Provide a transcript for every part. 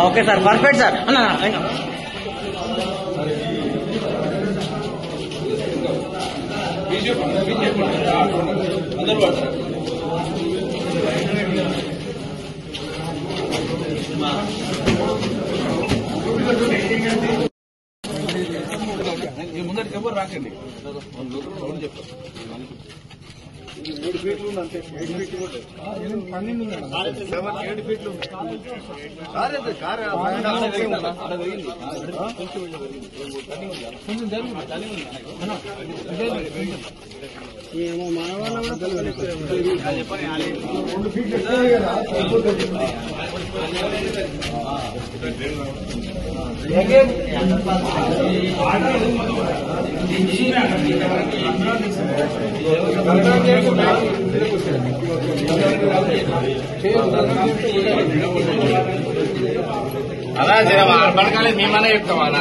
Okay sir, perfect sir. అన్న ముందరికి ఎవరు రాకండి. 3 ఫీట్లు ఉంది అంతే. 8 ఫీట్లు కూడా 7 ఫీట్లు ఏమో మానవాళ్ళ అలా పడకాలి మేమనే చెప్తాం అలా.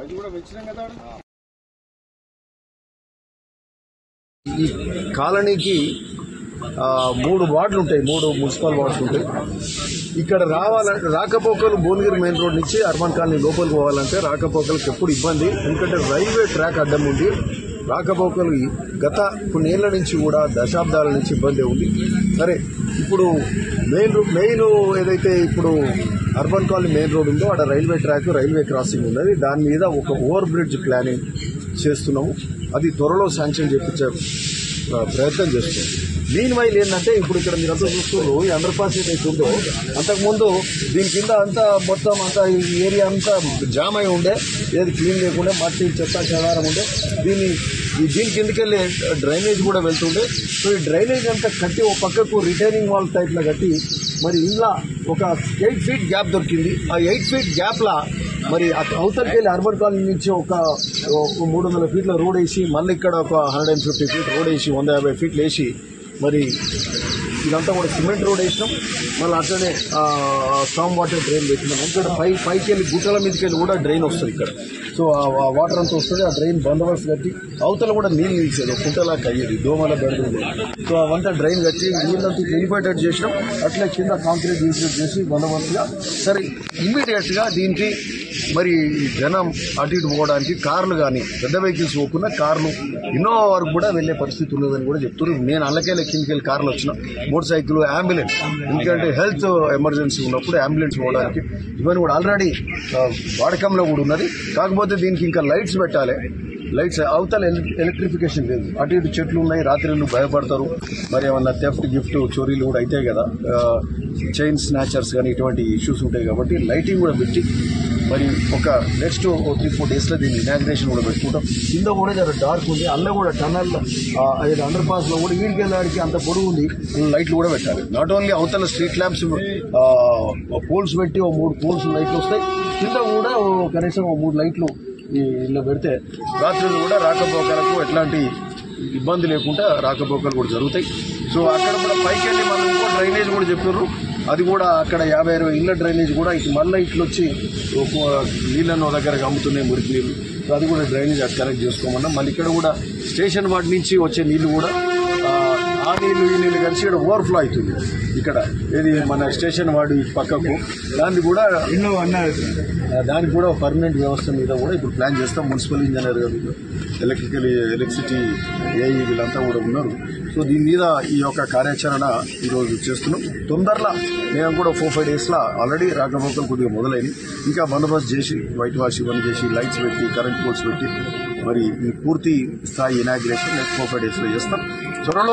అది కూడా వచ్చినాం కదా. ఈ కాలనీకి 3 వార్డులు ఉంటాయి, 3 మున్సిపల్ వార్డ్స్ ఉంటాయి. ఇక్కడ రాకపోకలు భువనగిరి మెయిన్ రోడ్ నుంచి అర్బన్ కాలనీ లోపలికి పోవాలంటే రాకపోకలకు ఎప్పుడు ఇబ్బంది. ఎందుకంటే రైల్వే ట్రాక్ అడ్డం ఉంది. రాకపోకలు గత కొన్నేళ్ల నుంచి కూడా దశాబ్దాల నుంచి ఇబ్బంది ఉంది. సరే, ఇప్పుడు మెయిన్ ఏదైతే ఇప్పుడు అర్బన్ కాలనీ మెయిన్ రోడ్ ఉందో అక్కడ రైల్వే ట్రాక్, రైల్వే క్రాసింగ్ ఉన్నది. దాని మీద ఒక ఓవర్ బ్రిడ్జ్ ప్లానింగ్ చేస్తున్నాము. అది త్వరలో శాంక్షన్ చేయించే ప్రయత్నం చేస్తున్నాం. మీన్ వైల్ ఏంటంటే ఇప్పుడు ఇక్కడ మీరంతా చూస్తున్నారు, ఈ అండర్ పాస్ ఏదైతే ఉందో అంతకుముందు దీని కింద అంతా మొత్తం అంతా ఈ ఏరియా అంతా జామ్ అయి ఉండే, ఏది క్లీన్ లేకుండా మట్టి చెత్త చెదారం ఉండే. దీని కిందకెళ్ళి డ్రైనేజ్ కూడా వెళ్తుండే. సో ఈ డ్రైనేజ్ అంతా కట్టి ఒక పక్కకు రిటైనింగ్ వాల్ టైప్లో కట్టి మరి ఇంట్లో ఒక 8 ఫీట్ గ్యాప్ దొరికింది. ఆ 8 ఫీట్ గ్యాప్లా మరి అవతలకి వెళ్ళి అర్బన్ కాలనీ నుంచి ఒక 300 ఫీట్ల రోడ్ వేసి, మళ్ళీ ఇక్కడ ఒక 150 ఫీట్ రోడ్ వేసి, 150 ఫీట్లు వేసి మరి ఇదంతా కూడా సిమెంట్ రోడ్ వేసినాం. మళ్ళీ అట్లనే స్టామ్ వాటర్ డ్రైన్ పెట్టినాం. ఇక్కడ పైకి వెళ్ళి గుట్టల మీదకి వెళ్ళి కూడా డ్రైన్ వస్తుంది ఇక్కడ. సో ఆ వాటర్ అంతా వస్తుంది. ఆ డ్రైన్ బందోబస్తు కట్టి అవతల కూడా నీళ్ళు నిలిచేది, కుంటలా అయ్యేది, దోమల బెడదు. సో అవంతా డ్రైన్ కట్టి నీళ్ళంతా వెళ్ళిపోయేటట్టు చేసినాం. అట్లా కింద కాంక్రీట్ ఇన్స్టిట్యూట్ చేసి బందోబస్తుగా సరే ఇమ్మీడియట్ గా దీనికి మరి జనం అటు ఇటు పోవడానికి కార్లు కానీ పెద్ద వెహికల్స్ పోకుండా కార్లు ఇన్నోవా వరకు కూడా వెళ్లే పరిస్థితి ఉన్నదని కూడా చెప్తున్నారు. నేను అల్లకెళ్ళి కిందకెళ్ళి కార్లు వచ్చిన, మోటార్ సైకిల్, అంబులెన్స్, ఎందుకంటే హెల్త్ ఎమర్జెన్సీ ఉన్నప్పుడు అంబులెన్స్ పోవడానికి ఇవన్నీ కూడా ఆల్రెడీ వాడకంలో కూడా ఉన్నది. కాకపోతే దీనికి ఇంకా లైట్స్ పెట్టాలి. లైట్స్ అవతల ఎలక్ట్రిఫికేషన్ లేదు. అటు ఇటు చెట్లు ఉన్నాయి, రాత్రిళ్ళు భయపడతారు. మరి ఏమన్నా థెఫ్ట్ గిఫ్ట్ చోరీలు కూడా అవుతాయి కదా, చైన్ స్నాచర్స్ కానీ ఇటువంటి ఇష్యూస్ ఉంటాయి. కాబట్టి లైటింగ్ కూడా పెట్టి మరి ఒక నెక్స్ట్ 3-4 డేస్లో దీన్ని ఇనాగ్రేషన్ కూడా పెట్టుకుంటాం. కింద కూడా జర డార్క్ ఉంది, అందులో కూడా టనల్ అండర్ పాస్ లో కూడా ఈడికి వెళ్ళడానికి అంత పొడవు ఉంది. లైట్లు కూడా పెట్టాలి. నాట్ ఓన్లీ అవతల స్ట్రీట్ ల్యాంప్స్ పోల్స్ పెట్టి 3 పోల్స్ లైట్లు వస్తాయి. కింద కూడా కనీసం 3 లైట్లు ఇలా పెడితే రాత్రులు కూడా రాకపోకలకు ఎట్లాంటి ఇబ్బంది లేకుండా రాకపోకలు కూడా జరుగుతాయి. సో అక్కడ కూడా పైకి వెళ్ళి మనం ఇంకో డ్రైనేజ్ కూడా చెప్పారు. అది కూడా అక్కడ 50-60 ఇళ్ల డ్రైనేజ్ కూడా ఇటు మళ్ళీ ఇట్లు వచ్చి నీళ్ళను దగ్గరగా అమ్ముతున్నాయి, మురికి నీళ్ళు. సో అది కూడా డ్రైనేజ్ అది కలెక్ట్ చేసుకోమన్నా. మళ్ళీ ఇక్కడ కూడా స్టేషన్ వాటి నుంచి వచ్చే నీళ్లు కూడా ఆ నీళ్లు ఈ నీళ్లు కలిసి ఇక్కడ ఓవర్ఫ్లో అవుతుంది. ఇక్కడ ఏది మన స్టేషన్ వాడి పక్కకు దానికి కూడా పర్మనెంట్ వ్యవస్థ మీద కూడా ఇప్పుడు ప్లాన్ చేస్తాం. మున్సిపల్ ఇంజనీర్ గారు, ఎలక్ట్రిసిటీ ఏఈ వీళ్ళంతా కూడా ఉన్నారు. సో దీని మీద ఈ యొక్క కార్యాచరణ ఈరోజు చేస్తున్నాం. తొందరలో మేము కూడా 4-5 డేస్లో ఆల్రెడీ రాకపోకలు కొద్దిగా మొదలైనవి. ఇంకా బందోబస్తు చేసి వైట్ వాష్ ఇవన్నీ చేసి లైట్స్ పెట్టి కరెంట్ పోల్స్ పెట్టి మరి పూర్తి స్థాయి ఇనాగ్రేషన్ నెక్స్ట్ 4-5 డేస్లో చేస్తాం. త్వరలో